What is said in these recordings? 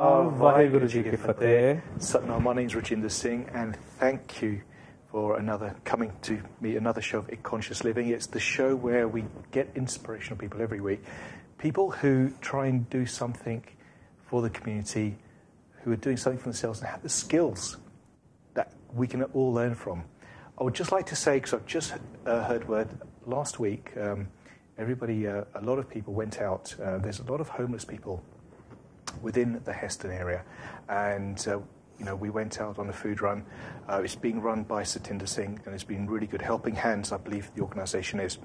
Vaheguru Ji Ki Fateh. Satnam, my name's Rajinder Singh, and thank you for coming to me, another show of Conscious Living. It's the show where we get inspirational people every week, people who try and do something for the community, who are doing something for themselves and have the skills that we can all learn from. I would just like to say, because I've just heard word last week, everybody, a lot of people went out. There's a lot of homeless people within the Heston area, and we went out on a food run. It's being run by Satinder Singh, and it's been really good. Helping Hands, I believe the organisation is,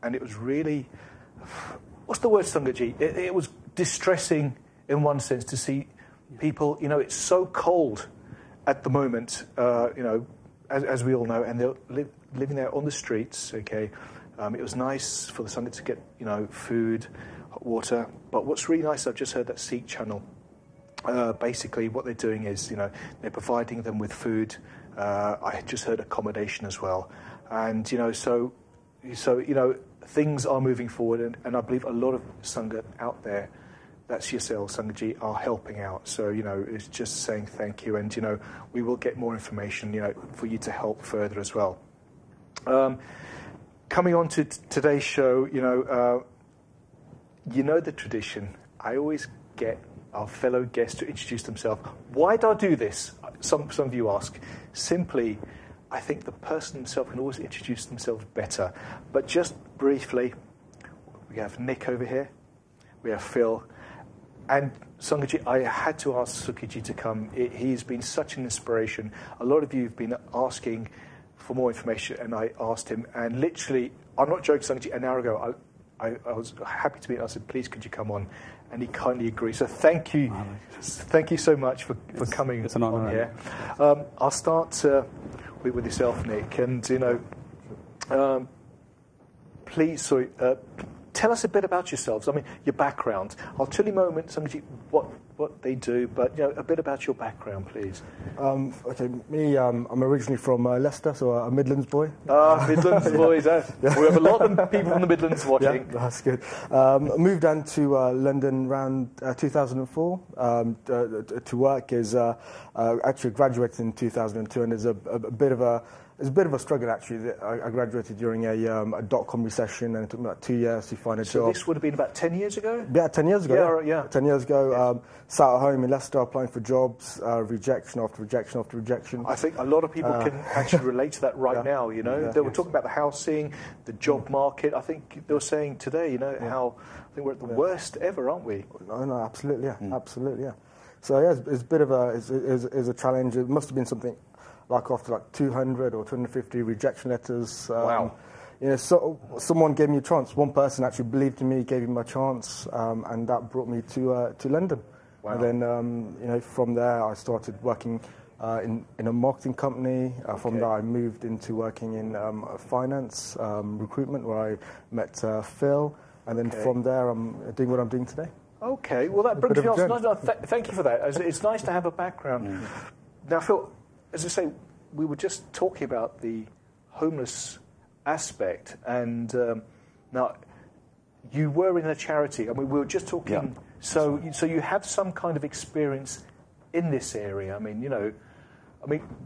and it was really, what's the word, Sangaji? It was distressing in one sense to see people. It's so cold at the moment. As we all know, and they're living there on the streets. Okay, it was nice for the Sunday to get food, hot water. But what's really nice, I've just heard that Sikh Channel. Basically, what they're doing is, they're providing them with food. I just heard accommodation as well, and so things are moving forward, and I believe a lot of Sangha out there, that's yourself, Sangaji, are helping out. So it's just saying thank you, and we will get more information, for you to help further as well. Coming on to today's show, the tradition. I always get our fellow guests to introduce themselves. Why do I do this? Some of you ask. Simply, I think the person himself can always introduce themselves better. But just briefly, we have Nick over here. We have Phil. And Sangaji, I had to ask Sukhiji to come. He's been such an inspiration. A lot of you have been asking for more information, and I asked him. And literally, I'm not joking, Sangaji, an hour ago, I was happy to meet him. I said, please, could you come on? And he kindly agreed. So thank you. Thank you so much for coming on here. I'll start with yourself, Nick. And, please, tell us a bit about yourselves. I mean, your background. I'll tell you in a moment, Sangaji, what they do, but a bit about your background, please. Okay, me, I'm originally from Leicester, so a Midlands boy. Midlands boys. We have a lot of people from the Midlands watching. Yeah, that's good. I moved down to London around 2004 to work. Actually graduated in 2002, and there's a bit of a struggle, actually. I graduated during a dot-com recession, and it took me like 2 years to find a job. So this would have been about 10 years ago? Yeah, 10 years ago. Yeah. 10 years ago. Sat at home in Leicester applying for jobs, rejection after rejection after rejection. I think a lot of people can actually relate to that right now, They were talking about the housing, the job market. I think they were saying today, how I think we're at the worst ever, aren't we? No, absolutely, yeah. Absolutely, yeah. So, yeah, it's a bit of a challenge. It must have been something like after 200 or 250 rejection letters. Wow. So someone gave me a chance. One person actually believed in me, gave me a chance, and that brought me to London. Wow. And then, from there, I started working in a marketing company. From there, I moved into working in finance, recruitment, where I met Phil. And then from there, I'm doing what I'm doing today. Okay, well, that brings me on. Thank you for that. It's nice to have a background. Yeah. Now, Phil, as I say, we were just talking about the homeless aspect, and now you were in a charity. I mean, we were just talking. Yeah. So you have some kind of experience in this area. I mean,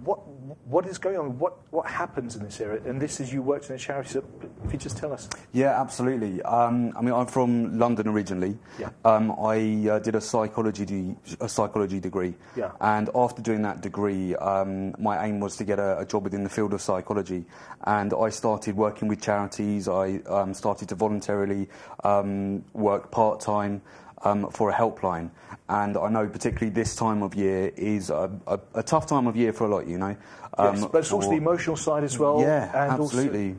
what is going on? What happens in this area? And this is, you worked in a charity. So if you just tell us. Yeah, absolutely. I'm from London originally. Yeah. I did a psychology degree. Yeah. And after doing that degree, my aim was to get a job within the field of psychology. And I started working with charities. I started to voluntarily work part-time for a helpline. And I know particularly this time of year is a tough time of year for a lot, Yes, but it's also the emotional side as well. Yeah, and absolutely. Also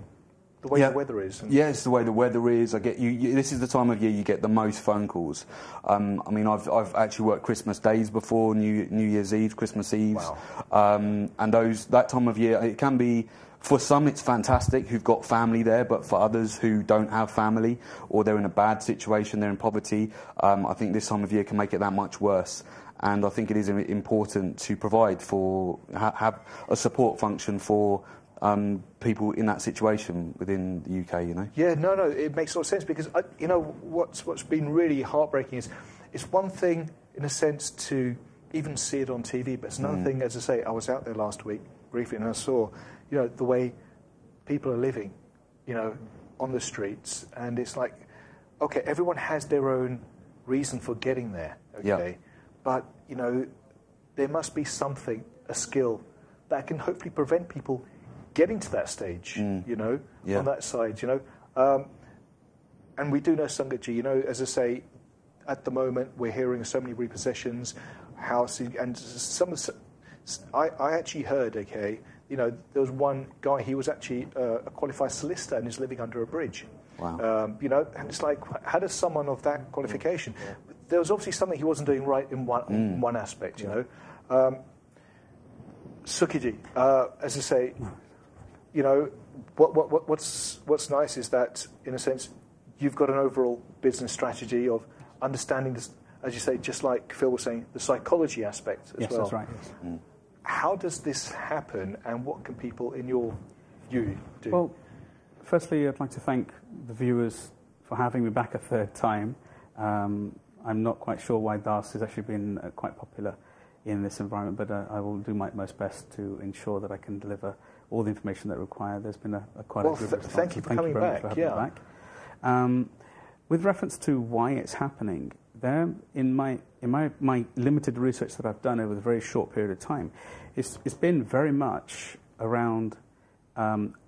the way the weather is. Yeah, it's the way the weather is. I get you. This is the time of year you get the most phone calls. I've actually worked Christmas days before, New Year's Eve, Christmas Eves. Wow. And that time of year, it can be, for some it's fantastic who've got family there, but for others who don't have family or they're in a bad situation, they're in poverty, I think this time of year can make it that much worse. And I think it is important to provide have a support function for people in that situation within the UK, Yeah, no, it makes a lot of sense, because, what's been really heartbreaking is, it's one thing in a sense, to even see it on TV. But it's another thing, as I say, I was out there last week briefly, and I saw, the way people are living, on the streets, and it's like, okay, everyone has their own reason for getting there, okay, but there must be something, a skill that can hopefully prevent people getting to that stage, on that side, and we do know Sangatji, as I say, at the moment we're hearing so many repossessions, housing, and I actually heard, okay, there was one guy, he was actually a qualified solicitor and is living under a bridge. Wow. And it's like, how does someone of that qualification? There was obviously something he wasn't doing right in one aspect, Sukhiji, as I say, what's nice is that, in a sense, you've got an overall business strategy of understanding this, as you say, just like Phil was saying, the psychology aspect as well. Yes, that's right. Yes. How does this happen, and what can people, in your view, do? Well, firstly, I'd like to thank the viewers for having me back a third time. I'm not quite sure why Das has actually been quite popular in this environment, but I will do my most best to ensure that I can deliver all the information that required. There's been quite a good response. Thank you for coming back. For having me back. With reference to why it's happening, in my limited research that I've done over a very short period of time, it's been very much around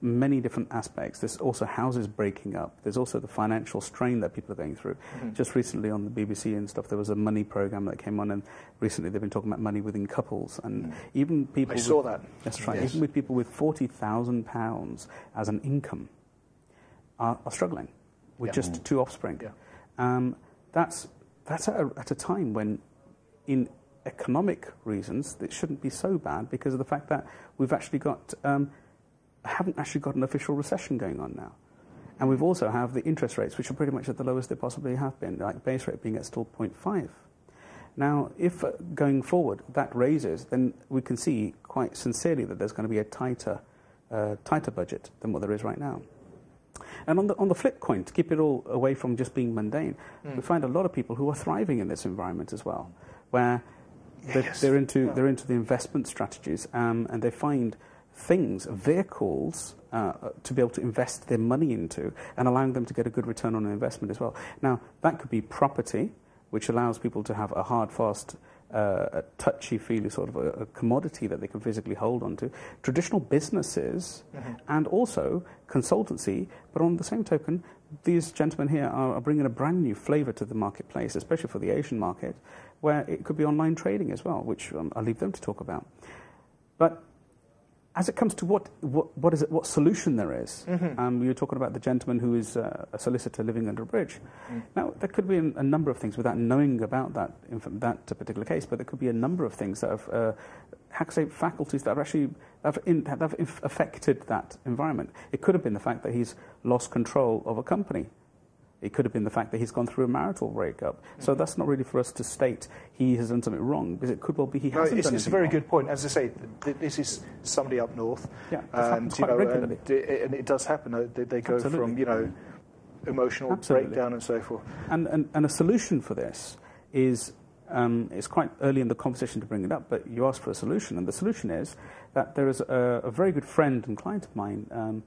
many different aspects. There's also houses breaking up. There's also the financial strain that people are going through. Just recently on the BBC and stuff, there was a money program that came on, and recently they've been talking about money within couples, and even people. I saw that. That's right. Yes. Even with people with £40,000 as an income are struggling with just two offspring. Yeah. That's at a time when, in economic reasons, it shouldn't be so bad because of the fact that we've actually got haven't actually got an official recession going on now, and we've also have the interest rates, which are pretty much at the lowest they possibly have been, like base rate being at still 0.5. Now, if going forward that raises, then we can see quite sincerely that there's going to be a tighter budget than what there is right now. And on the flip coin, to keep it all away from just being mundane, we find a lot of people who are thriving in this environment as well, where they're into the investment strategies, and they find things, vehicles, to be able to invest their money into, and allowing them to get a good return on an investment as well. Now, that could be property, which allows people to have a hard, fast, a touchy-feely sort of a commodity that they can physically hold onto, traditional businesses, and also consultancy. But on the same token, these gentlemen here are bringing a brand new flavour to the marketplace, especially for the Asian market, where it could be online trading as well, which I'll leave them to talk about. But as it comes to what solution there is, you were talking about the gentleman who is a solicitor living under a bridge. Now, there could be a number of things without knowing about that particular case, but there could be a number of things that have, faculties that have actually have affected that environment. It could have been the fact that he's lost control of a company. It could have been the fact that he's gone through a marital breakup. So that's not really for us to state he has done something wrong, because it could well be he hasn't done It's a very good point. As I say, this is somebody up north. Yeah, and quite regularly. And it does happen. They go from, emotional breakdown and so forth. And a solution for this is, it's quite early in the conversation to bring it up, but you asked for a solution, and the solution is that there is a very good friend and client of mine.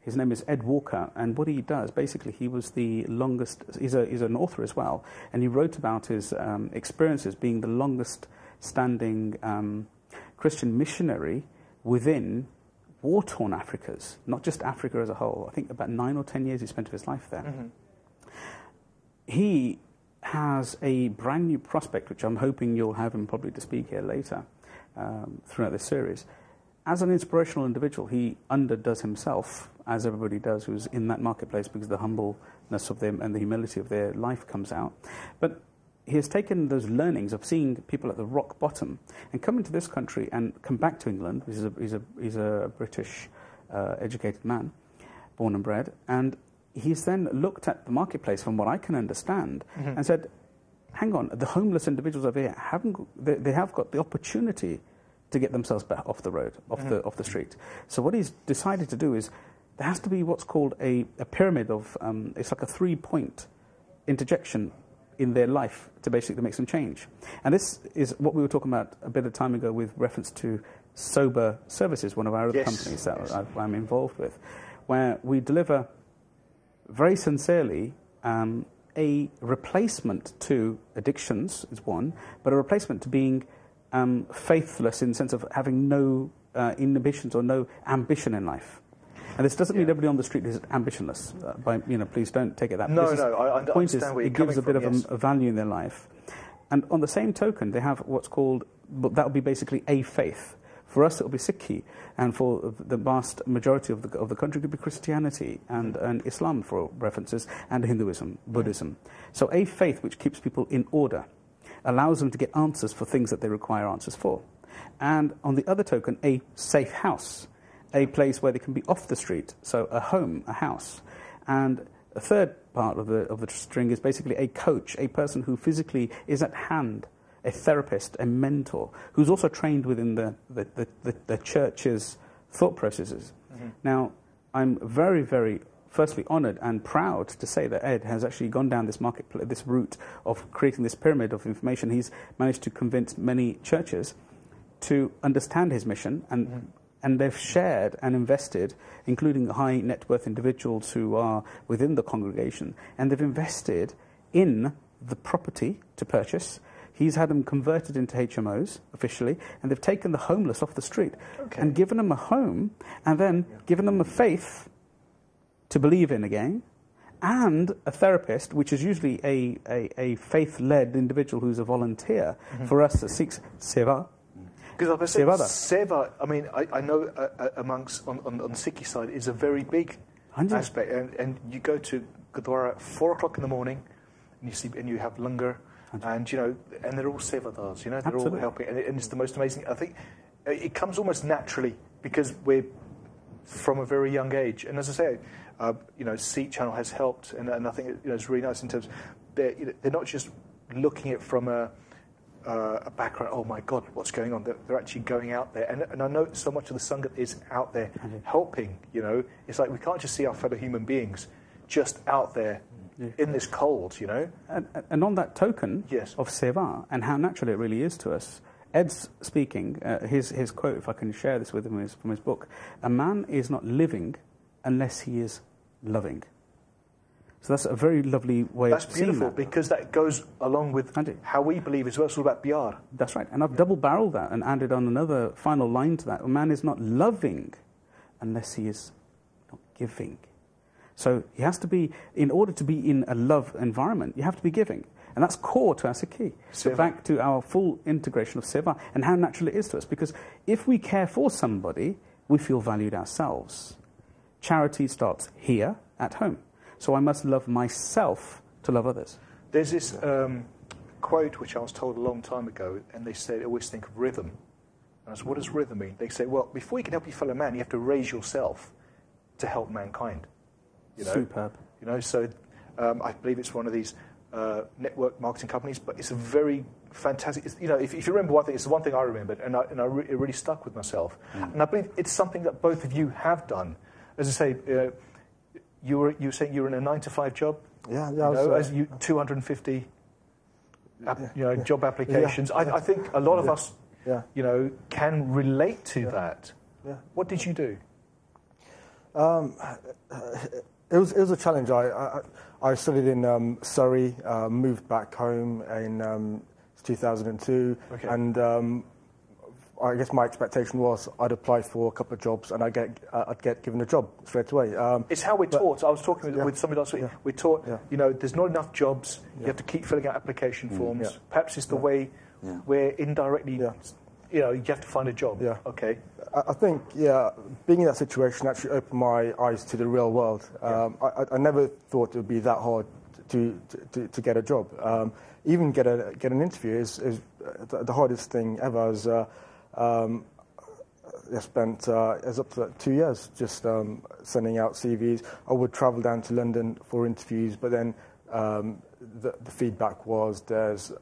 His name is Ed Walker, and what he does, basically, he was the longest, he's an author as well, and he wrote about his experiences being the longest-standing Christian missionary within war-torn Africas, not just Africa as a whole. I think about 9 or 10 years he spent of his life there. He has a brand new prospect, which I'm hoping you'll have him probably to speak here later throughout this series. As an inspirational individual, he underdoes himself, as everybody does who's in that marketplace, because the humbleness of them and the humility of their life comes out. But he has taken those learnings of seeing people at the rock bottom and come into this country and come back to England. He's a British educated man, born and bred, and he's then looked at the marketplace, from what I can understand, and said, hang on, the homeless individuals over here they have got the opportunity to get themselves back off the road, off the street. So what he's decided to do is, there has to be what's called a pyramid of, it's like a 3-point interjection in their life to basically make some change. And this is what we were talking about a bit of time ago with reference to Sober Services, one of our other companies that I'm involved with, where we deliver very sincerely a replacement to addictions is one, but a replacement to being faithless in the sense of having no inhibitions or no ambition in life. And this doesn't mean everybody on the street is ambitionless. Please don't take it that way. No, I the point is, understand where you're it gives a bit coming from, of a value in their life. And on the same token, they have what's called, but that would be basically a faith. For us, it will be Sikhi, and for the vast majority of the country, it could be Christianity and Islam for references, and Hinduism, Buddhism. So a faith which keeps people in order, allows them to get answers for things that they require answers for. And on the other token, a safe house, a place where they can be off the street, so a home, a house. And a third part of the string is basically a coach, a person who physically is at hand, a therapist, a mentor, who's also trained within the church's thought processes. Mm-hmm. Now, I'm very, very, firstly, honoured and proud to say that Ed has actually gone down this this route of creating this pyramid of information. He's managed to convince many churches to understand his mission, and they've shared and invested, including high net worth individuals who are within the congregation, and they've invested in the property to purchase. He's had them converted into HMOs officially, and they've taken the homeless off the street and given them a home, and then given them a faith to believe in again, and a therapist, which is usually a faith-led individual who's a volunteer. For us, that seeks seva. Because seva, I mean, I know amongst on the Sikhi side is a very big aspect, and you go to Gurdwara at 4 o'clock in the morning, and you have langar. And, and they're all sevadars, they're all helping. And it's the most amazing. I think it comes almost naturally because we're from a very young age. And as I say, Sikh Channel has helped. And I think it's really nice in terms they're not just looking at it from a background, oh my God, what's going on? They're actually going out there. And I know so much of the Sangat is out there helping, It's like we can't just see our fellow human beings just out there in this cold, And on that token of seva and how natural it really is to us, Ed's speaking, his quote, if I can share this with him, is from his book, "A man is not living unless he is loving." So that's a very lovely way of seeing that. That's beautiful, because that goes along with how we believe as well. It's all about biyar. That's right. And I've double-barreled that and added on another final line to that. A man is not loving unless he is not giving. So he has to be, in order to be in a love environment, you have to be giving. And that's core to our Sikhi. So back to our full integration of seva and how natural it is to us. Because if we care for somebody, we feel valued ourselves. Charity starts here at home. So I must love myself to love others. There's this quote which I was told a long time ago, and they said, always think of rhythm. And I said, what does rhythm mean? They say, well, before you can help your fellow man, you have to raise yourself to help mankind. Superb. So I believe it's one of these network marketing companies, but it's a very fantastic. If you remember one thing, it's the one thing I remembered, and it really stuck with myself. And I believe it's something that both of you have done. As I say, you were saying you were in a 9-to-5 job. As 250, job applications. I think a lot of us, can relate to that. Yeah. What did you do? It was a challenge. I studied in Surrey, moved back home in 2002, and I guess my expectation was I'd apply for a couple of jobs and I'd get given a job straight away. It's how we're taught. I was talking with somebody last week. We're taught, there's not enough jobs. You have to keep filling out application forms. Perhaps it's the way where indirectly, you have to find a job. Yeah. Okay. I think, being in that situation actually opened my eyes to the real world. I never thought it would be that hard to get a job. Even get an interview is the hardest thing ever. I spent it was up to 2 years just sending out CVs. I would travel down to London for interviews, but then the feedback was there's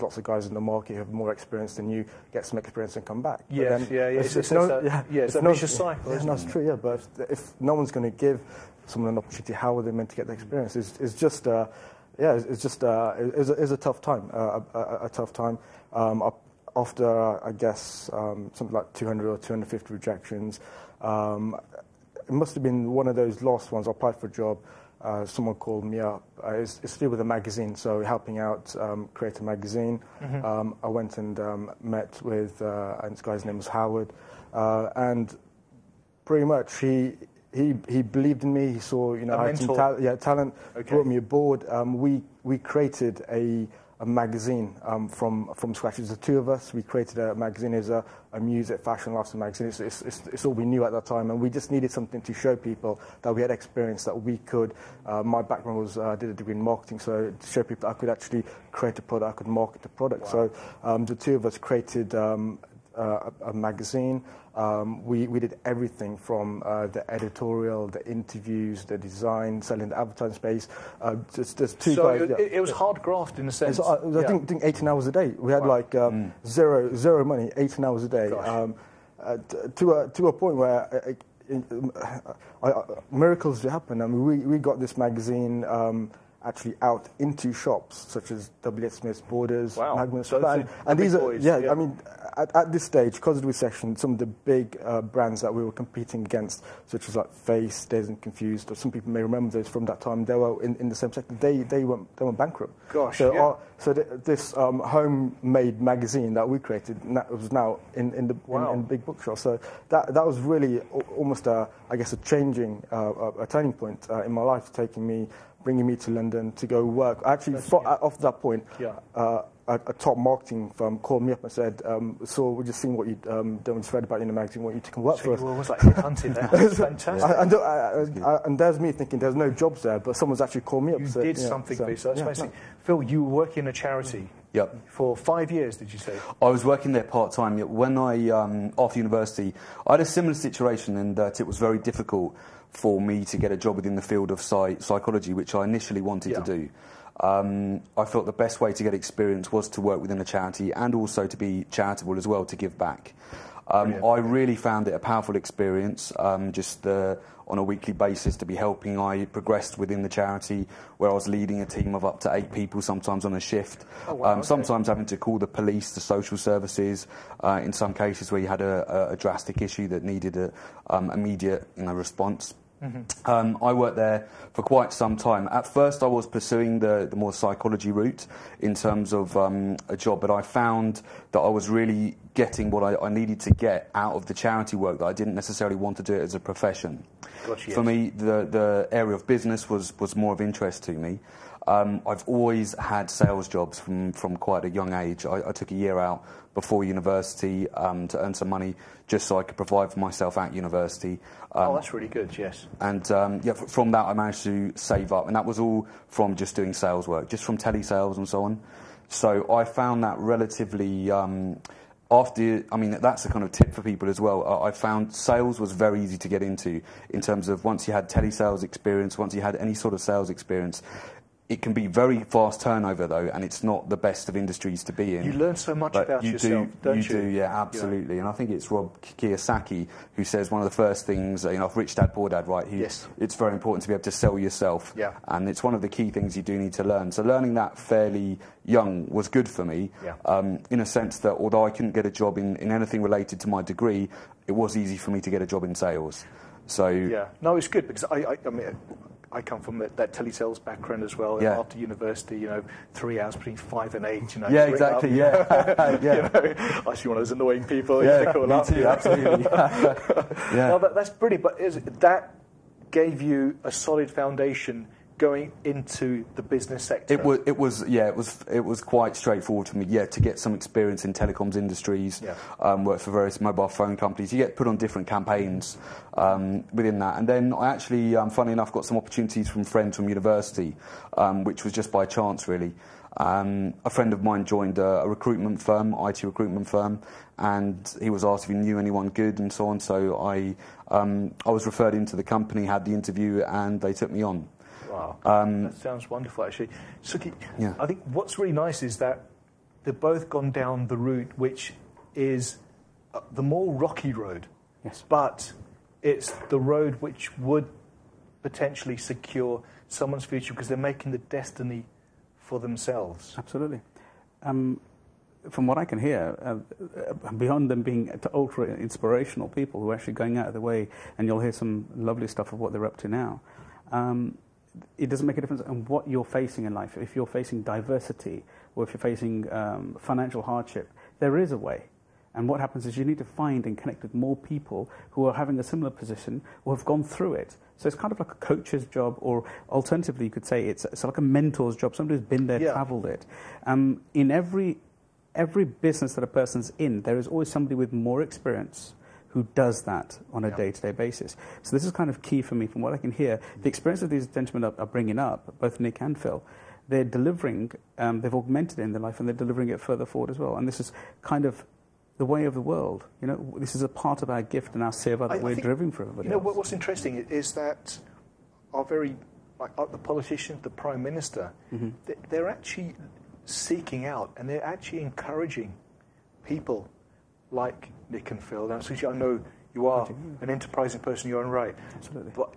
lots of guys in the market who have more experience than you. Get some experience and come back. It's a vicious cycle. That's true. But if no one's going to give someone an opportunity, how are they meant to get the experience? It's just yeah, it's just it's a tough time, a tough time. After I guess something like 200 or 250 rejections, it must have been one of those last ones. I applied for a job. Someone called me up. It's still with a magazine, so helping out create a magazine. I went and met with, and this guy's name was Howard, and pretty much he believed in me. He saw, you know, I had some talent. Okay. Brought me aboard. We created a magazine from scratch. There's the two of us. We created a magazine. It's a music, fashion, lifestyle magazine. It's all we knew at that time, and we just needed something to show people that we had experience, that we could. My background was did a degree in marketing, so to show people that I could actually create a product, I could market the product. Wow. So the two of us created a magazine. We did everything from the editorial, the interviews, the design, selling the advertising space. Just two guys. So it was hard graft in a sense. I think 18 hours a day. We had zero money, 18 hours a day. To a point where miracles happen. I mean, we got this magazine actually out into shops such as W.H. Smith's, Borders, Magnus. And these are, I mean, at this stage, because of the recession, some of the big brands that we were competing against, such as like Face, Dazed and Confused, or some people may remember those from that time, they were in the same sector. They went bankrupt. Gosh, this homemade magazine that we created was now in the big bookshop. So that was really almost a turning point in my life, bringing me to London to go work. Actually, after that point, a top marketing firm called me up and said, "So we just seen what you'd done, just read about you in the magazine, want you to come work for us." You were almost like headhunted there. That's fantastic. And there's me thinking there's no jobs there, but someone's actually called me up. You did something for yourself. That's amazing. Phil, you were working in a charity. Yep. For 5 years, did you say? I was working there part-time. When after university, I had a similar situation in that it was very difficult for me to get a job within the field of psychology, which I initially wanted to do. I felt the best way to get experience was to work within a charity and also to be charitable as well, to give back. I really found it a powerful experience, on a weekly basis to be helping. I progressed within the charity where I was leading a team of up to 8 people, sometimes on a shift, sometimes having to call the police, the social services, in some cases where you had a drastic issue that needed an immediate response. I worked there for quite some time. At first I was pursuing the more psychology route in terms of a job, but I found that I was really getting what I needed to get out of the charity work, that I didn't necessarily want to do it as a profession. Gotcha, For me, the area of business was more of interest to me. I've always had sales jobs from quite a young age. I took a year out before university to earn some money just so I could provide for myself at university. That's really good, yes. And from that I managed to save up, and that was all from just doing sales work, just from telesales and so on. So I found that relatively... that's a kind of tip for people as well. I found sales was very easy to get into in terms of once you had telesales experience, once you had any sort of sales experience. It can be very fast turnover, though, and it's not the best of industries to be in. You learn so much about yourself, don't you? You do, yeah, absolutely. Yeah. And I think it's Rob Kiyosaki who says one of the first things, Rich Dad, Poor Dad, right? Yes. It's very important to be able to sell yourself. Yeah. And it's one of the key things you do need to learn. So learning that fairly young was good for me, in a sense that although I couldn't get a job in anything related to my degree, it was easy for me to get a job in sales. So yeah, no, it's good because I come from that telesales background as well. Yeah. After university, 3 hours between 5 and 8. Yeah, exactly. Yeah, yeah. I was one of those annoying people. Yeah, me too. Absolutely. Yeah. No, that's brilliant. But that gave you a solid foundation going into the business sector. It was quite straightforward for me. Yeah, to get some experience in telecoms industries, worked for various mobile phone companies. You get put on different campaigns within that, and then I actually, funny enough, got some opportunities from friends from university, which was just by chance, really. A friend of mine joined a recruitment firm, IT recruitment firm, and he was asked if he knew anyone good and so on. So I was referred into the company, had the interview, and they took me on. Wow, that sounds wonderful, actually. Sukhi, I think what's really nice is that they've both gone down the route which is the more rocky road. Yes. But it's the road which would potentially secure someone's future because they're making the destiny for themselves. Absolutely. From what I can hear, beyond them being ultra inspirational people who are actually going out of the way, and you'll hear some lovely stuff of what they're up to now, it doesn't make a difference on what you're facing in life. If you're facing diversity or if you're facing financial hardship, there is a way. And what happens is you need to find and connect with more people who are having a similar position or have gone through it. So it's kind of like a coach's job, or alternatively you could say it's like a mentor's job, somebody who's been there, travelled it. In every business that a person's in, there is always somebody with more experience who does that on a day-to-day basis. So this is kind of key for me from what I can hear. The experience that these gentlemen are bringing up, both Nik and Phil, they're delivering, they've augmented it in their life, and they're delivering it further forward as well. And this is kind of the way of the world. You know, this is a part of our gift and our seva that we're delivering for everybody else. What's interesting is that our very, like the politicians, the Prime Minister, they're actually seeking out and they're actually encouraging people like Nik and Phil. Now, Suchi, I know you are an enterprising person in your own right. Absolutely. But,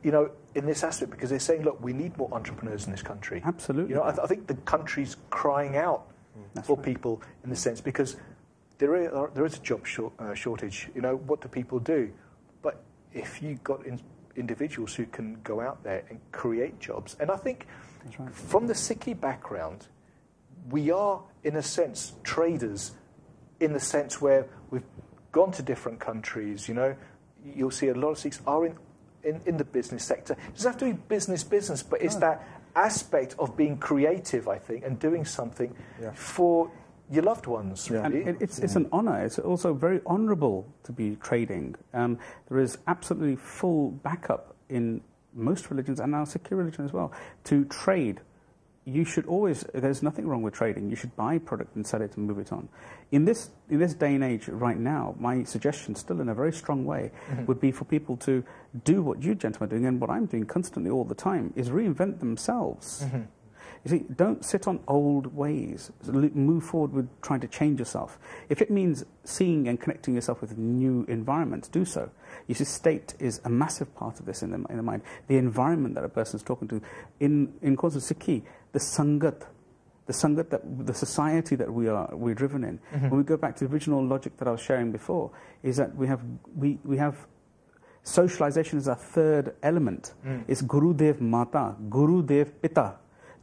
in this aspect, because they're saying, look, we need more entrepreneurs in this country. Absolutely. I think the country's crying out for people in the sense, because there is a job shortage. What do people do? But if you've got individuals who can go out there and create jobs, and I think from the Sikhi background, we are, in a sense, traders, in the sense where we've gone to different countries. You'll see a lot of Sikhs are in the business sector. It doesn't have to be business, but it's that aspect of being creative, I think, and doing something for your loved ones. Yeah. Really. And it's an honour. It's also very honourable to be trading. There is absolutely full backup in most religions, and our Sikh religion as well, to trade. You should always, there's nothing wrong with trading. You should buy product and sell it and move it on. In this day and age right now, my suggestion, still in a very strong way, would be for people to do what you gentlemen are doing, and what I'm doing constantly all the time, is reinvent themselves. You see, don't sit on old ways. Move forward with trying to change yourself. If it means seeing and connecting yourself with new environments, do so. You see, state is a massive part of this in the mind. The environment that a person is talking to. In cause of Sikhi, the sangat, the society that we're driven in. When we go back to the original logic that I was sharing before, is that we have socialization as our third element. It's Guru Dev Mata, Guru Dev Pita,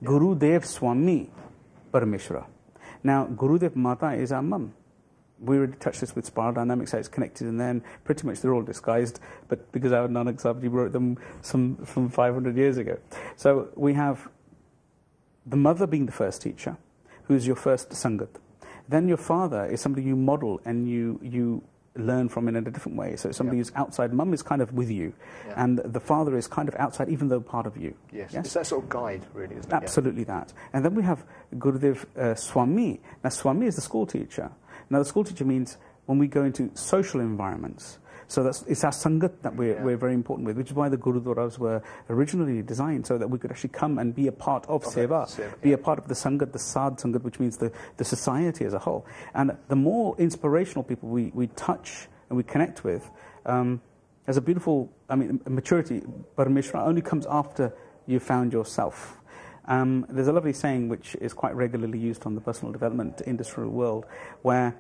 Guru Dev Swami Parameshwara. Now, Guru Dev Mata is our mum. We already touched this with spiral dynamics, how it's connected, and then pretty much they're all disguised, but because our Nanak Sahib wrote them from 500 years ago. So we have the mother being the first teacher, who's your first sangat. Then your father is somebody you model and you learn from in a different way. So somebody who's outside. Mum is kind of with you, and the father is kind of outside, even though part of you. Yes? It's that sort of guide, really, isn't it? Absolutely that. And then we have Gurudev Swami. Now, Swami is the school teacher. Now, the school teacher means when we go into social environments. So it's our sangat that we're very important with, which is why the Gurudwaras were originally designed, so that we could actually come and be a part of seva, be a part of the sangat, the sad sangat, which means the society as a whole. And the more inspirational people we touch and we connect with, there's a beautiful, maturity, Parameshwara only comes after you've found yourself. There's a lovely saying which is quite regularly used on the personal development industrial world, where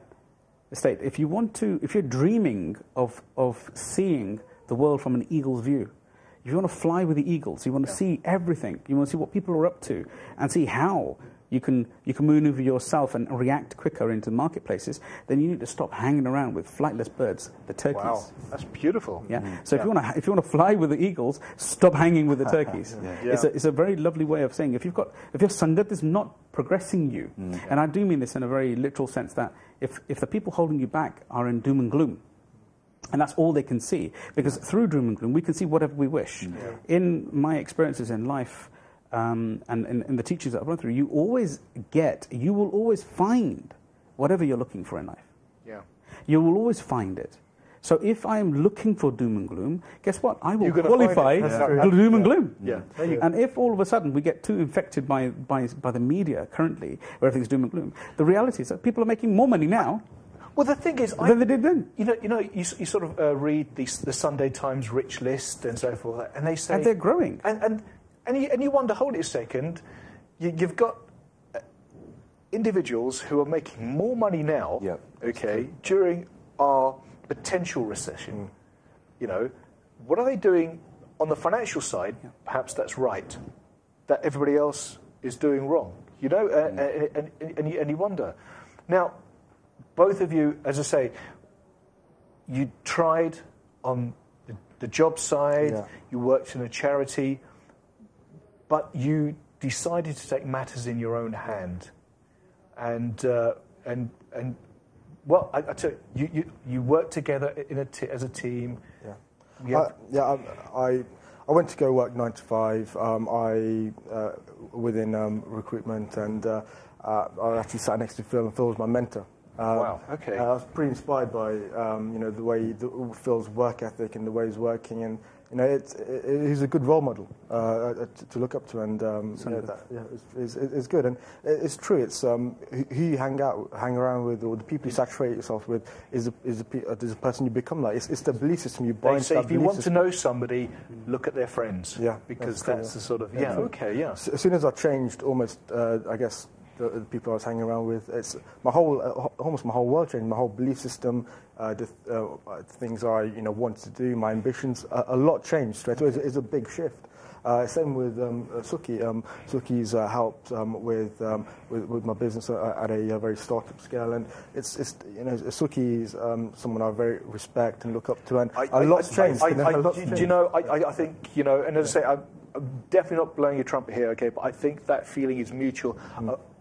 state, if you're dreaming of seeing the world from an eagle's view, if you want to fly with the eagles, you want to see everything, you want to see what people are up to, and see how you can maneuver yourself and react quicker into marketplaces, then you need to stop hanging around with flightless birds, the turkeys. Wow, that's beautiful. Yeah. So if you want to fly with the eagles, stop hanging with the turkeys. It's a very lovely way of saying if your sangat is not progressing you, and I do mean this in a very literal sense, that if the people holding you back are in doom and gloom, and that's all they can see, because through doom and gloom we can see whatever we wish. In my experiences in life, and in the teachings that I've run through, you will always find whatever you're looking for in life. Yeah. You will always find it. So if I'm looking for doom and gloom, guess what? I will qualify doom and gloom. Yeah. And if all of a sudden we get too infected by the media currently, where everything's doom and gloom, the reality is that people are making more money now. Well, the thing is, than they did then. You sort of read the Sunday Times rich list and so forth, and they say, and they're growing. And you wonder, hold it a second, you've got individuals who are making more money now, okay, during our potential recession, you know, what are they doing on the financial side? Perhaps that's right, that everybody else is doing wrong, you know, and you wonder. Now, both of you, as I say, you tried on the job side, you worked in a charity, but you decided to take matters in your own hand, and well, I tell you worked together as a team. I went to go work 9 to 5. Within recruitment, and I actually sat next to Phil, and Phil was my mentor. Wow. Okay. I was pretty inspired by you know, the way Phil's work ethic and the way he's working, and you know, he's a good role model to look up to, and it's good, and it's true. It's who you hang around with, or the people you saturate yourself with, is the person you become like. It's the belief system you buy. They say if you want to know somebody, look at their friends. Yeah, because that's the sort of As soon as I changed, almost I guess. The people I was hanging around with, it's almost my whole world changed. My whole belief system, the things I want to do, my ambitions, a lot changed straight away. It's a big shift. Same with Sukhi. Sukhi's helped with my business at a very startup scale, and it's Sukhi's someone I very respect and look up to, and a lot's changed. Do you know? I think and as I say, I'm definitely not blowing your trumpet here, okay? But I think that feeling is mutual,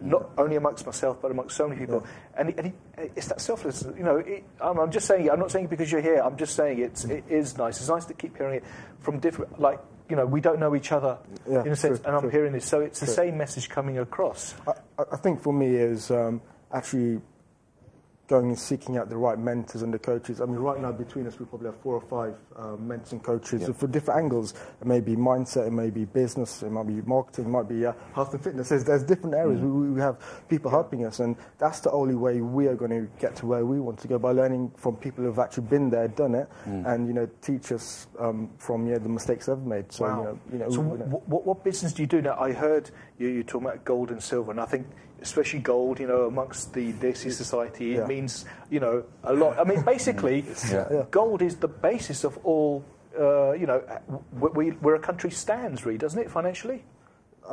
not only amongst myself, but amongst so many people. Yeah. And it's that selfless, I'm just saying it. I'm not saying it because you're here. I'm just saying it is nice. It's nice to keep hearing it from different, we don't know each other in a sense, and I'm hearing this. So it's the same message coming across. I think for me is actually going and seeking out the right mentors and the coaches. I mean, right now between us, we probably have 4 or 5 mentors and coaches for different angles. It may be mindset, it may be business, it might be marketing, it might be health and fitness. There's different areas. We have people helping us, and that's the only way we are going to get to where we want to go, by learning from people who have actually been there, done it, and teach us from the mistakes they've made. So, wow. So what business do you do now? I heard you talking about gold and silver, and I think especially gold, amongst the Desi society, it means, a lot. I mean, basically, gold is the basis of all, where a country stands, really, doesn't it, financially?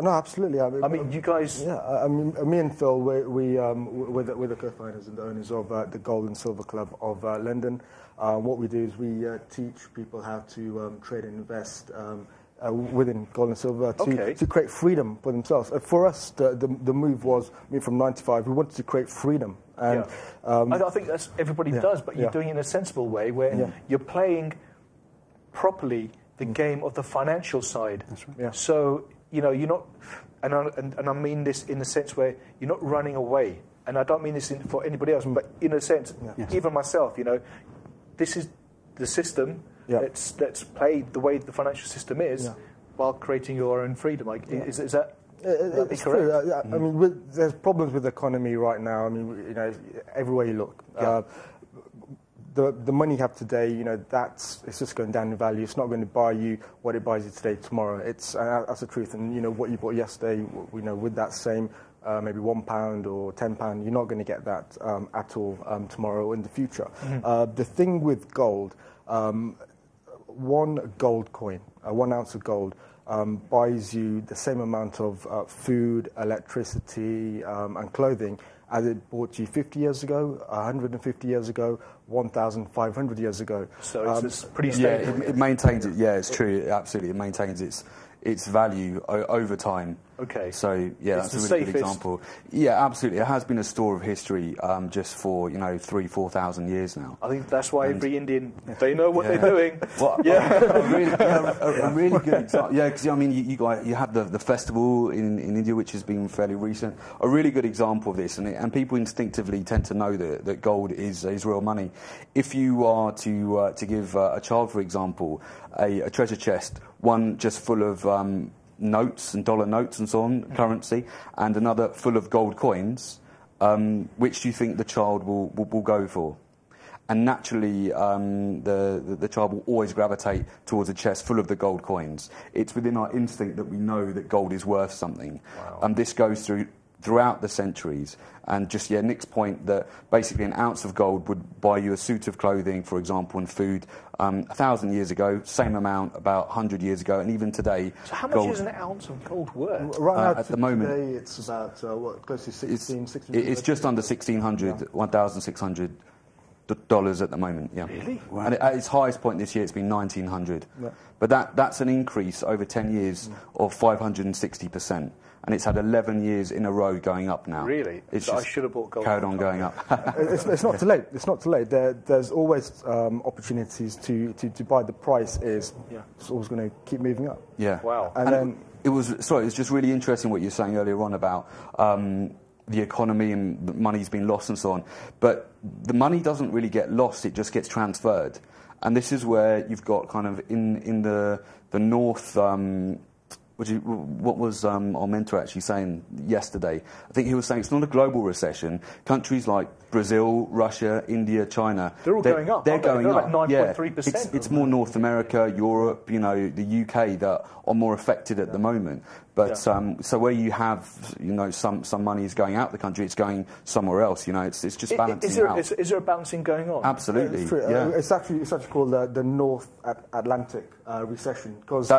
No, absolutely. I mean, you guys... Yeah, I mean, me and Phil, we're the co-founders and the owners of the Gold and Silver Club of London. What we do is we teach people how to trade and invest within gold and silver to create freedom for themselves. For us, the move was from 9 to 5. We wanted to create freedom. And, I think that's everybody does, but you're doing it in a sensible way where you're playing properly the game of the financial side. That's right. Yeah. So, you're not, and I mean this in the sense where you're not running away. And I don't mean this for anybody else, but in a sense, even myself, this is the system. Let's play the way the financial system is while creating your own freedom. Is that it's correct? True. I mean, there's problems with the economy right now. I mean, everywhere you look. The money you have today, it's just going down in value. It's not going to buy you what it buys you today, tomorrow. That's the truth. And what you bought yesterday, with that same maybe £1 or £10, you're not going to get that at all tomorrow or in the future. The thing with gold. 1 gold coin, 1 ounce of gold, buys you the same amount of food, electricity, and clothing as it bought you 50 years ago, 150 years ago, 1,500 years ago. So it's pretty stable. Yeah, it maintains it. Yeah, it's true. Absolutely, it maintains its value over time. Okay. So that's a really good example. Yeah, absolutely. It has been a store of history just for 3,000-4,000 years now. I think that's why every Indian, they know what they're doing. Well, a really good example. Yeah, because I mean, you have the festival in India, which has been fairly recent. A really good example of this, and people instinctively tend to know that gold is real money. If you are to give a child, for example, a treasure chest, one just full of notes and dollar notes and so on, currency, and another full of gold coins, which do you think the child will go for? And naturally, the child will always gravitate towards a chest full of the gold coins. It's within our instinct that we know that gold is worth something. Wow. And this goes through throughout the centuries. And just, Nick's point that basically an ounce of gold would buy you a suit of clothing, for example, and food 1,000 years ago, same amount about 100 years ago, and even today. So how much is an ounce of gold worth? Right now, at the moment, today it's about close to 16. It's just under 1,600, $1,600 at the moment. Yeah. Really? Wow. And at its highest point this year, it's been 1,900. Yeah. But that's an increase over 10 years of 560%. And it's had 11 years in a row going up now. Really? It's so just I should have bought gold. carried on going up. It's not too late. It's not too late. There's always opportunities to buy. The price is it's always going to keep moving up. Yeah. Wow. And then it was just really interesting what you were saying earlier on about the economy and the money's been lost and so on. But the money doesn't really get lost; it just gets transferred. And this is where you've got kind of in the north. What was our mentor actually saying yesterday? I think he was saying it's not a global recession. Countries like Brazil, Russia, India, China, they're all going up. They're going they're up. Like 9.3%. It's more North America, Europe, the UK that are more affected at the moment. But so where you have some money is going out the country, it's going somewhere else. It's just balancing out. Is there a balancing going on? Absolutely. It's actually called the North Atlantic recession because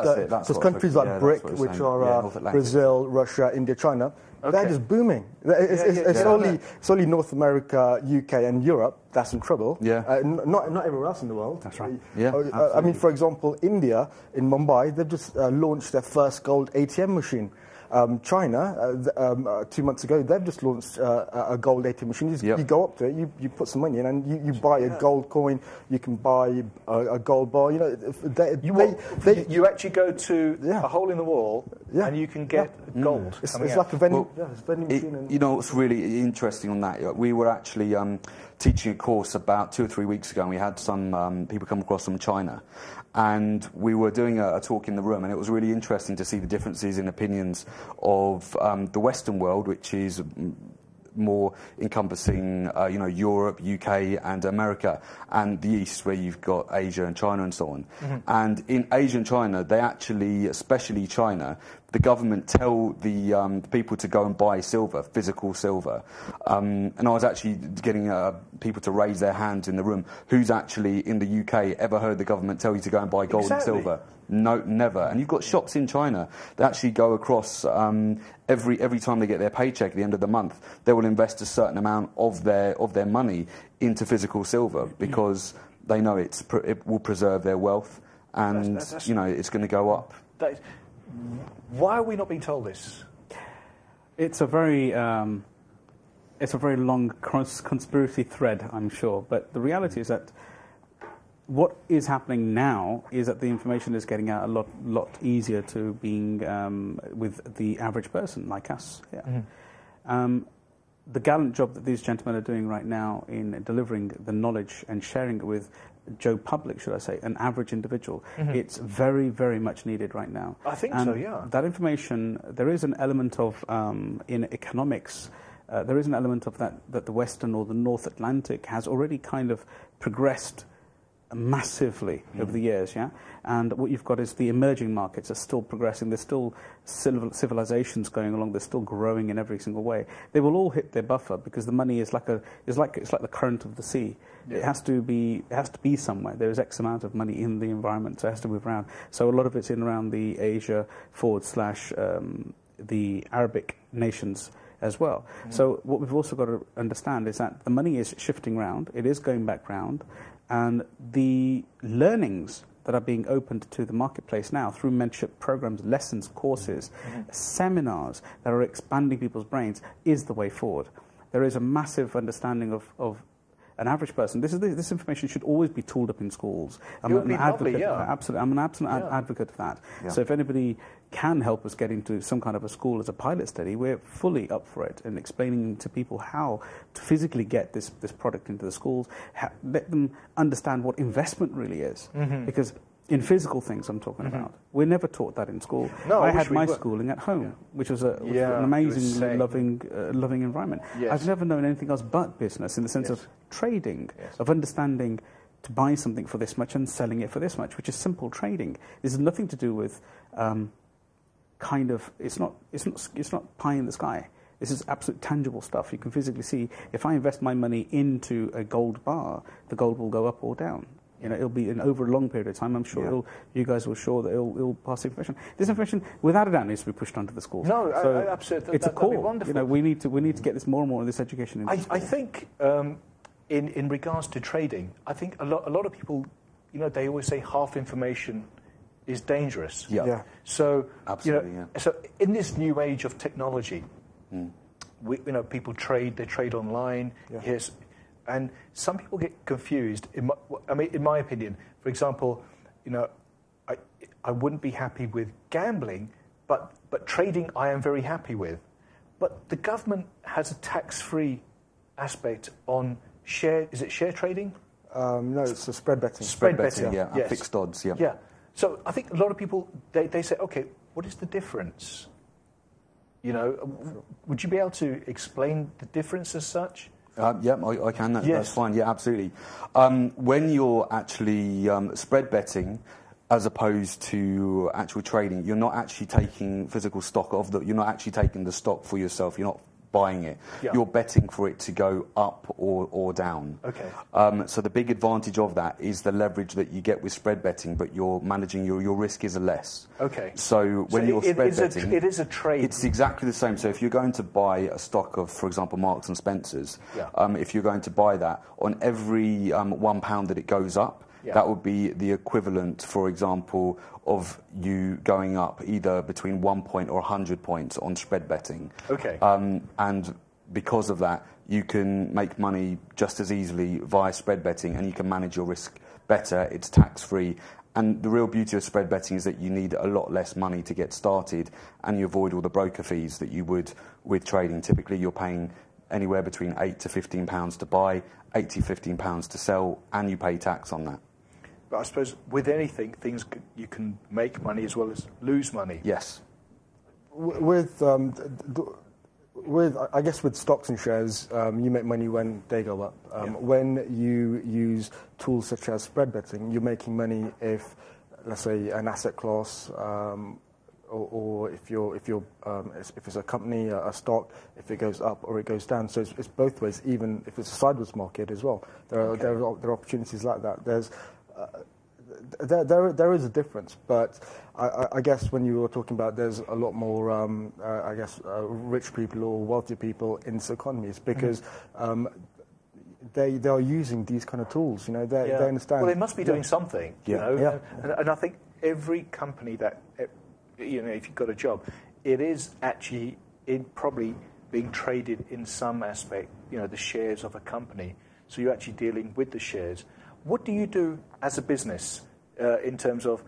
countries like BRIC, which are Brazil, Russia, India, China, they're just booming. It's only North America, UK, and Europe that's in trouble. Not everywhere else in the world. That's right. I mean, for example, India in Mumbai, they've just launched their first gold ATM machine. China, 2 months ago, they've just launched a gold ATM machine. You go up to it, you put some money in, and you buy a gold coin. You can buy a gold bar. You actually go to a hole in the wall, and you can get gold. It's like a vending machine. What's really interesting on that? We were actually teaching a course about 2 or 3 weeks ago, and we had some people come across from China. And we were doing a talk in the room, and it was really interesting to see the differences in opinions of the Western world, which is more encompassing, Europe, UK, and America, and the East, where you've got Asia and China and so on. Mm-hmm. And in Asia and China, they actually, especially China, the government tell the people to go and buy silver, physical silver. And I was actually getting people to raise their hands in the room. Who's actually in the UK ever heard the government tell you to go and buy gold and silver? No, never. And you've got shops in China that actually go across every time they get their paycheck at the end of the month, they will invest a certain amount of their money into physical silver because they know it will preserve their wealth and it's going to go up. Why are we not being told this? It's a very long conspiracy thread, I'm sure. But the reality is that what is happening now is that the information is getting out a lot easier to being with the average person like us. Yeah. Mm-hmm. The gallant job that these gentlemen are doing right now in delivering the knowledge and sharing it with Joe Public, should I say, an average individual, it's very, very much needed right now. I think so, yeah. That information, there is an element of, in economics, there is an element of that the Western or the North Atlantic has already kind of progressed massively over the years, and what you've got is the emerging markets are still progressing. There's still civilizations going along. They're still growing in every single way. They will all hit their buffer because the money is like the current of the sea. Yeah. It has to be somewhere. There is X amount of money in the environment, so it has to move around. So a lot of it's in around the Asia / the Arabic nations as well. So what we've also got to understand is that the money is shifting round. It is going back round. And the learnings that are being opened to the marketplace now through mentorship programs, lessons, courses, seminars that are expanding people's brains is the way forward. There is a massive understanding of an average person. This information should always be tooled up in schools. I'm an advocate of that. Absolutely, I'm an absolute advocate of that. Yeah. So if anybody can help us get into some kind of a school as a pilot study, we're fully up for it and explaining to people how to physically get this product into the schools, let them understand what investment really is. Because in physical things I'm talking about, we're never taught that in school. No, I had my schooling at home, which was an amazing, loving environment. Yes. I've never known anything else but business in the sense of trading, of understanding to buy something for this much and selling it for this much, which is simple trading. This has nothing to do with it's not pie in the sky. This is absolute tangible stuff. You can physically see if I invest my money into a gold bar, the gold will go up or down. You know, it'll be over a long period of time. I'm sure you guys will show that it'll pass information. This information, without a doubt, needs to be pushed onto the schools. No, so absolutely. It's a core. Wonderful. You know, we need to get this more and more in this education. I think in regards to trading, I think a lot of people, you know, they always say half information is dangerous. Yeah. So Absolutely, So in this new age of technology, people trade. They trade online. Yeah. Yes. And some people get confused. In my opinion, for example, you know, I wouldn't be happy with gambling, but trading I am very happy with. But the government has a tax-free aspect on share. Is it share trading? No, it's a spread betting. Spread betting, yeah. Yes. Fixed odds, yeah. Yeah. So I think a lot of people they say, okay, what is the difference? You know, would you be able to explain the difference as such? Yeah, I can. Yes. That's fine. Yeah, absolutely. When you're actually spread betting, as opposed to actual trading, you're not actually taking physical stock you're not actually taking the stock for yourself. You're not buying it. Yeah. You're betting for it to go up or down. Okay. So the big advantage of that is the leverage that you get with spread betting, but you're managing your risk is less. Okay. So when you're spread betting, it is a trade. It's exactly the same. So if you're going to buy a stock of, for example, Marks and Spencers, if you're going to buy that, on every £1 that it goes up, that would be the equivalent, for example, of you going up either between 1 point or 100 points on spread betting. Okay. And because of that, you can make money just as easily via spread betting, and you can manage your risk better. It's tax-free. And the real beauty of spread betting is that you need a lot less money to get started, and you avoid all the broker fees that you would with trading. Typically, you're paying anywhere between £8 to £15 to buy, £8 to £15 to sell, and you pay tax on that. But I suppose with anything, you can make money as well as lose money. Yes. With I guess with stocks and shares, you make money when they go up. When you use tools such as spread betting, you're making money if, let's say, an asset class, or if it's a company, a stock, if it goes up or it goes down. So it's both ways. Even if it's a sideways market as well, there are opportunities like that. There is a difference, but I guess when you were talking about there's a lot more, rich people or wealthy people in this economy, it's because they are using these kind of tools. You know, they understand. Well, they must be doing something. You know, Yeah. And I think every company that if you've got a job, it is actually probably being traded in some aspect. You know, the shares of a company. So you're actually dealing with the shares. What do you do as a business in terms of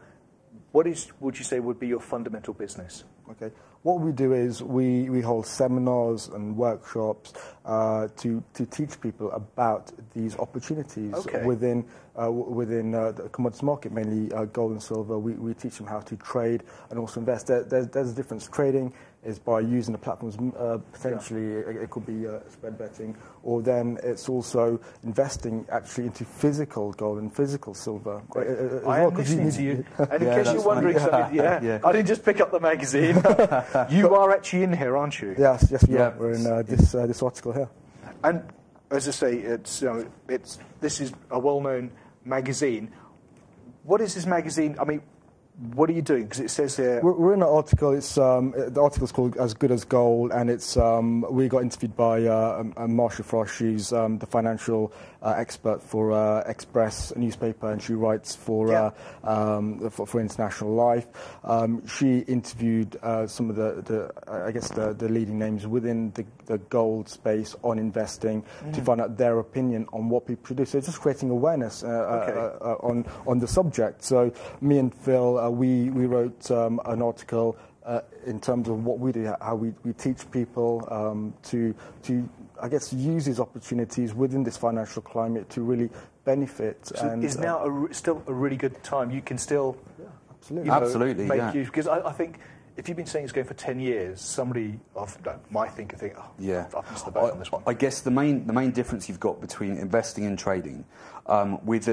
would you say would be your fundamental business? Okay. What we do is we hold seminars and workshops to teach people about these opportunities within the commodities market, mainly gold and silver. We teach them how to trade and also invest. There's a difference. Trading is by using the platforms. Potentially, it could be spread betting, or then it's also investing actually into physical gold and physical silver. I am listening to you. And in case you're wondering something, I didn't just pick up the magazine. You are actually in here, aren't you? Yes, we are. We're in this article here. And as I say, this is a well-known magazine. What is this magazine? I mean, what are you doing? Because it says here... We're in an article. It's the article's called As Good as Gold, and it's we got interviewed by Marsha Frost. She's the financial expert for Express newspaper, and she writes for International Life. She interviewed some of the leading names within the gold space on investing to find out their opinion on what people should do. So it's just creating awareness on the subject. So me and Phil, we wrote an article in terms of what we do, how we teach people to I guess use these opportunities within this financial climate to really benefit. So and is now still a really good time? You can still absolutely make use, because I think if you've been saying it's going for 10 years, somebody might think, I've missed the boat on this one. I guess the main difference you've got between investing and trading, with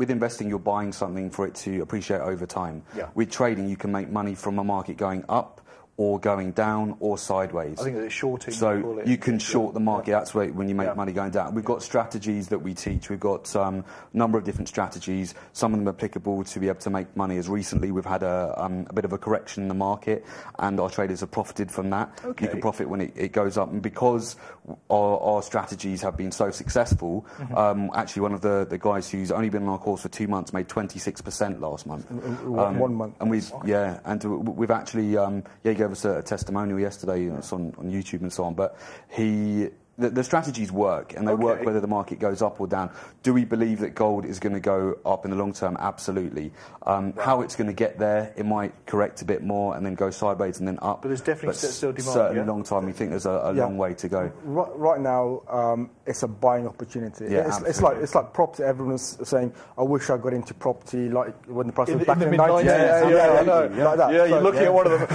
investing, you're buying something for it to appreciate over time. Yeah. With trading, you can make money from a market going up or going down or sideways. I think it's shorting. So you can short the market. That's when you make money going down. We've got strategies that we teach. We've got a number of different strategies. Some of them are applicable to be able to make money. As recently, we've had a bit of a correction in the market, and our traders have profited from that. Okay. You can profit when it goes up, and because our strategies have been so successful, actually one of the guys who's only been on our course for 2 months made 26% last month. 1 month. And we've actually he gave us a testimonial yesterday. It's on YouTube and so on. But the strategies work, and they work whether the market goes up or down. Do we believe that gold is going to go up in the long term? Absolutely. How it's going to get there, it might correct a bit more and then go sideways and then up. But there's definitely still demand. Certainly long time. We think there's a long way to go. Right now, it's a buying opportunity. Yeah, it's like property. Everyone's saying, "I wish I got into property like when the price was back in the mid-90s." 90s." Like that. Yeah, you're looking at one of them.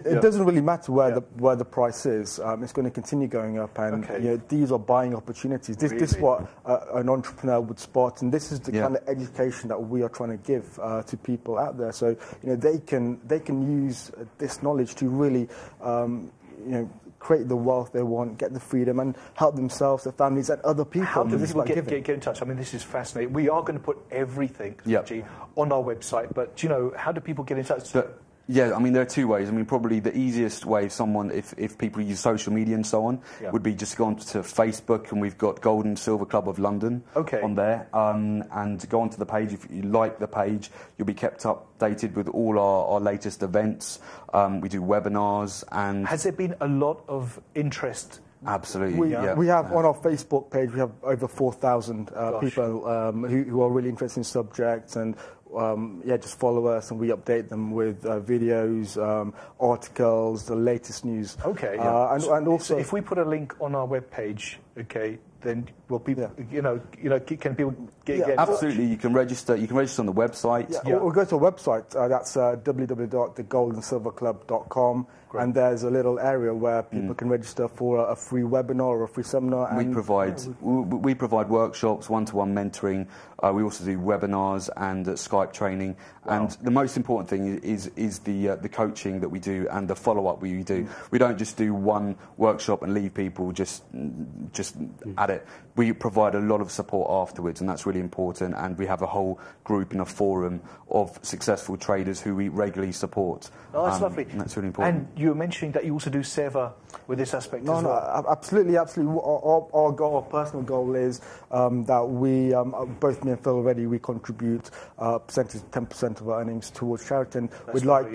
It doesn't really matter where the price is. It's going to continue going up, and these are buying opportunities. This is what an entrepreneur would spot, and this is the kind of education that we are trying to give to people out there. So they can use this knowledge to really create the wealth they want, get the freedom, and help themselves, their families, and other people. How do people get in touch? I mean, this is fascinating. We are going to put everything on our website, but how do people get in touch? Yeah, I mean, there are two ways. I mean, probably the easiest way if people use social media and so on, would be just go onto Facebook, and we've got Gold and Silver Club of London on there. And go onto the page. If you like the page, you'll be kept updated with all our latest events. We do webinars. And has there been a lot of interest? Absolutely. We have on our Facebook page, we have over 4,000 people who are really interested in subjects, and just follow us, and we update them with videos, articles, the latest news. Okay. And also, if we put a link on our webpage, then will people, can people get absolutely. You can register. You can register on the website. Or go to our website. That's www.thegoldandsilverclub.com. Great. And there's a little area where people can register for a free webinar or a free seminar. We provide workshops, one-to-one mentoring. We also do webinars and Skype training. Wow. And the most important thing is the coaching that we do and the follow-up we do. We don't just do one workshop and leave people just at it. We provide a lot of support afterwards, and that's really important. And we have a whole group in a forum of successful traders who we regularly support. Oh, that's lovely. And that's really important. And you were mentioning that you also do seva with this aspect as well. No, absolutely. Our goal, our personal goal is that we, both me and Phil already, we contribute 10% of our earnings towards charity. And we'd like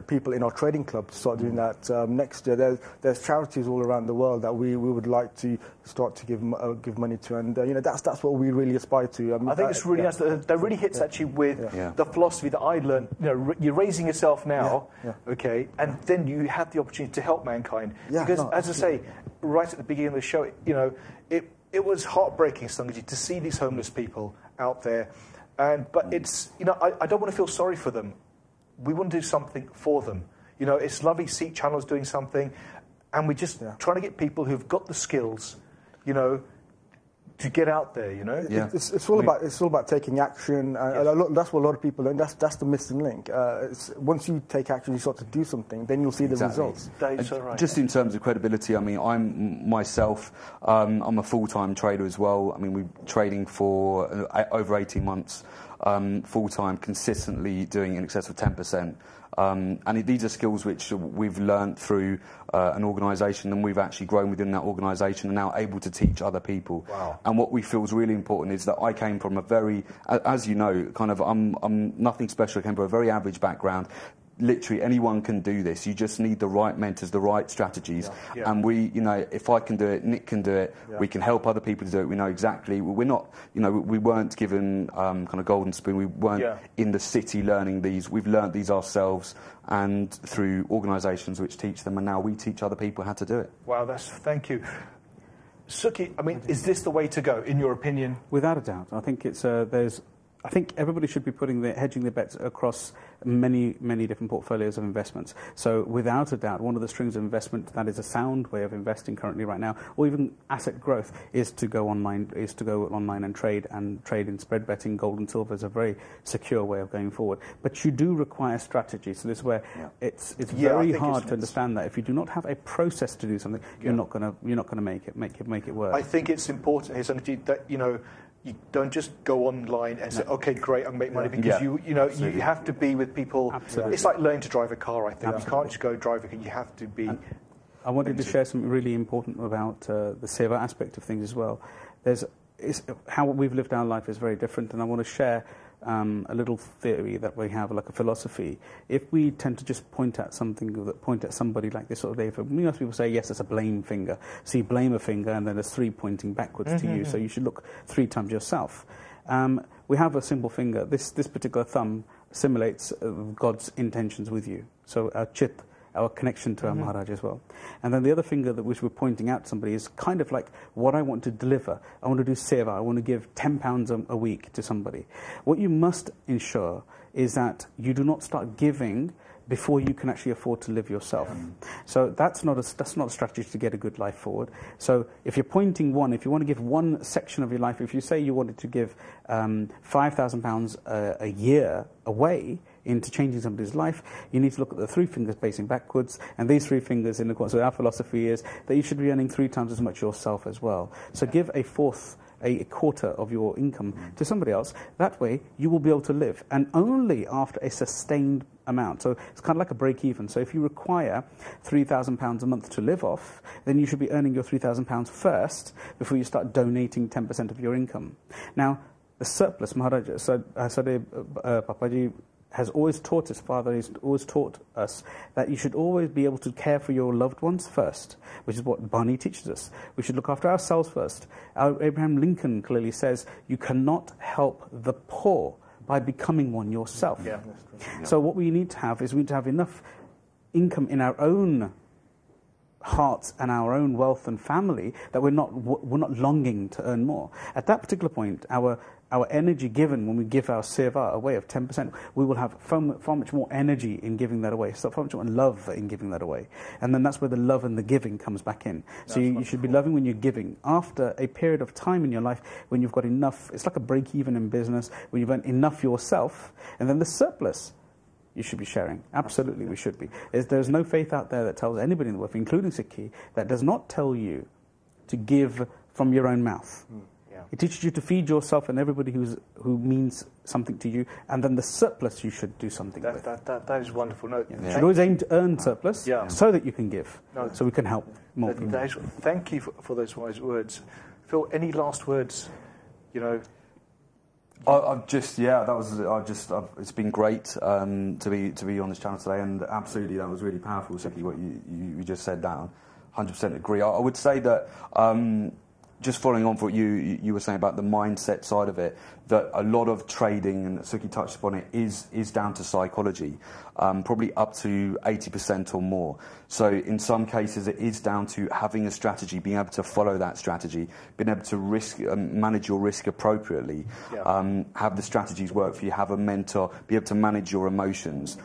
people in our trading club to start doing that next year. There's charities all around the world that we would like to start to give money to, and that's what we really aspire to. I think it's really nice. That really hits actually with the philosophy that I learned. You're raising yourself now, okay, and then you have the opportunity to help mankind. Because as I say, right at the beginning of the show, it was heartbreaking, Sangaji, to see these homeless people out there, but it's I don't want to feel sorry for them. We want to do something for them. It's lovely Sikh Channel's doing something, and we're just trying to get people who've got the skills, to get out there. It's all about taking action. That's what a lot of people learn. That's the missing link. Once you take action, you start to do something, then you'll see the results. That's so right. Just in terms of credibility, I mean, I'm a full-time trader as well. I mean, we're trading for over 18 months. Full-time, consistently doing in excess of 10%. And these are skills which we've learned through an organisation, and we've actually grown within that organisation and now able to teach other people. Wow. And what we feel is really important is that I came from a very, as you know, I'm nothing special. I came from a very average background. Literally anyone can do this. You just need the right mentors, the right strategies. And we, if I can do it, Nick can do it. We can help other people to do it. We know exactly. We're not, we weren't given kind of golden spoon. We weren't in the city learning these. We've learned these ourselves, and through organisations which teach them, and now we teach other people how to do it. Wow, thank you. Sukhi, I mean, is this the way to go, in your opinion? Without a doubt. I think it's I think everybody should be hedging their bets across many different portfolios of investments. So without a doubt, one of the strings of investment that is a sound way of investing currently right now, or even asset growth, is to go online and trade in spread betting. Gold and silver is a very secure way of going forward. But you do require strategy. So this is where it's very hard to understand that if you do not have a process to do something, you're not going to make it work. I think it's important, that you don't just go online and say, okay, great, I'm going to make money, because you have to be with people. Absolutely. It's like learning to drive a car, I think. You can't just go drive a car, you have to be... I wanted to share something really important about the seva aspect of things as well. How we've lived our life is very different, and I want to share a little theory that we have, like a philosophy. If we tend to just point at somebody like this sort of day, most people say, yes, it's a blame finger. So you blame a finger, and then there's 3 pointing backwards to you, so you should look 3 times yourself. We have a simple finger. This particular thumb simulates God's intentions with you. So our chit, our connection to our Maharaj as well. And then the other finger which we're pointing out to somebody is kind of like what I want to deliver. I want to do seva. I want to give £10 a week to somebody. What you must ensure is that you do not start giving before you can actually afford to live yourself. So that's not a strategy to get a good life forward. So if you're pointing if you want to give one section of your life, if you say you wanted to give £5,000 a year away into changing somebody's life, you need to look at the 3 fingers facing backwards, and these 3 fingers in the corner. So our philosophy is that you should be earning 3 times as much yourself as well. So give a quarter of your income to somebody else. That way you will be able to live, and only after a sustained amount. So it's kind of like a break even. So if you require £3,000 a month to live off, then you should be earning your £3,000 first before you start donating 10% of your income. Now, the surplus, Maharaj Papaji has always taught us, Father has always taught us, that you should always be able to care for your loved ones first, which is what Bani teaches us. We should look after ourselves first. Abraham Lincoln clearly says, you cannot help the poor by becoming one yourself. So what we need to have is we need to have enough income in our own hearts and our own wealth and family that we're not longing to earn more. At that particular point, our energy given when we give our seva away of 10%, we will have far much more energy in giving that away, so far much more love in giving that away. And then that's where the love and the giving comes back in. So you should be loving when you're giving. After a period of time in your life when you've got enough, it's like a break even in business, when you've earned enough yourself, and then the surplus you should be sharing. Absolutely, we should be. There's no faith out there that tells anybody in the world, including Sikhi, that does not tell you to give from your own mouth. It teaches you to feed yourself and everybody who means something to you, and then the surplus you should do something with. That is wonderful. No, you should always aim to earn surplus so that you can give, so we can help more people. Thank you for those wise words. Phil, any last words? It's been great to be on this channel today, and absolutely that was really powerful, Sikhi, what you just said. That 100% agree. I would say that just following on from what you were saying about the mindset side of it, that a lot of trading, and Sukhi touched upon it, is down to psychology, probably up to 80% or more. So in some cases it is down to having a strategy, being able to follow that strategy, being able to manage your risk appropriately, have the strategies work for you, have a mentor, be able to manage your emotions.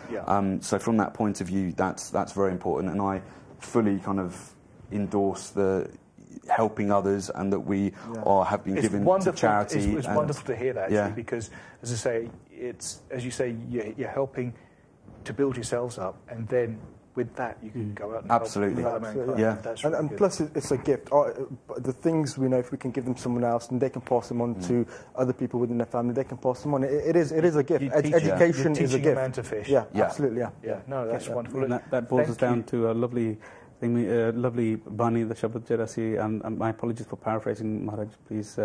So from that point of view, that's very important, and I fully kind of endorse the helping others, and that we have been given to charity. It's wonderful to hear that, actually, because, as I say, you're helping to build yourselves up, and then with that you can go out and absolutely help mankind. And plus it's a gift. The things we know, if we can give them to someone else and they can pass them on to other people within their family, they can pass them on. It is a gift. Education is a gift. Teaching a man to fish. Absolutely. No, that's wonderful. And that boils us down to a lovely Bani, the Shabad Jarasi, and my apologies for paraphrasing, Maharaj, please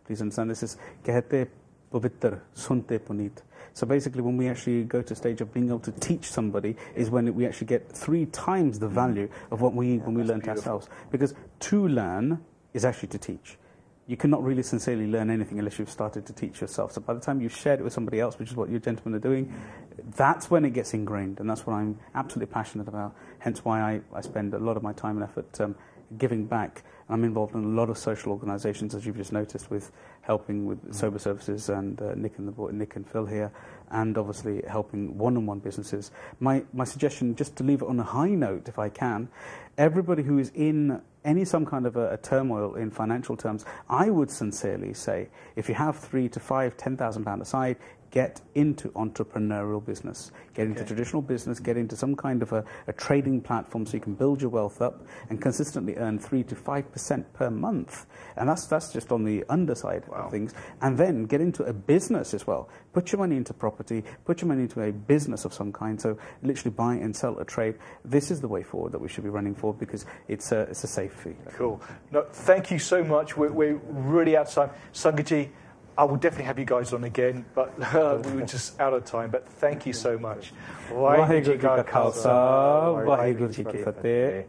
understand. This is Kehte Pavitr, Sunte Puneet. So basically, when we actually go to a stage of being able to teach somebody, is when we actually get 3 times the value of what when we learned ourselves. Because to learn is actually to teach. You cannot really sincerely learn anything unless you've started to teach yourself. So by the time you've shared it with somebody else, which is what you gentlemen are doing, that's when it gets ingrained, and that's what I'm absolutely passionate about. Hence why I spend a lot of my time and effort giving back. I'm involved in a lot of social organisations, as you've just noticed, with helping with sober services and Nik and Phil here, and obviously helping one-on-one businesses. My suggestion, just to leave it on a high note if I can, everybody who is in some kind of a turmoil in financial terms, I would sincerely say, if you have £3,000 to £5,000, £10,000 aside, get into entrepreneurial business, get into traditional business, get into some kind of a trading platform so you can build your wealth up and consistently earn 3 to 5% per month. And that's just on the underside of things. And then get into a business as well. Put your money into property, put your money into a business of some kind, so literally buy and sell a trade. This is the way forward that we should be running for, because it's a safe fee. Cool. No, thank you so much. We're really out of time. Sangaji, I will definitely have you guys on again, but we were just out of time. But thank you so much. Waheguru Ji Ka Khalsa, Waheguru Ji Ki Fateh.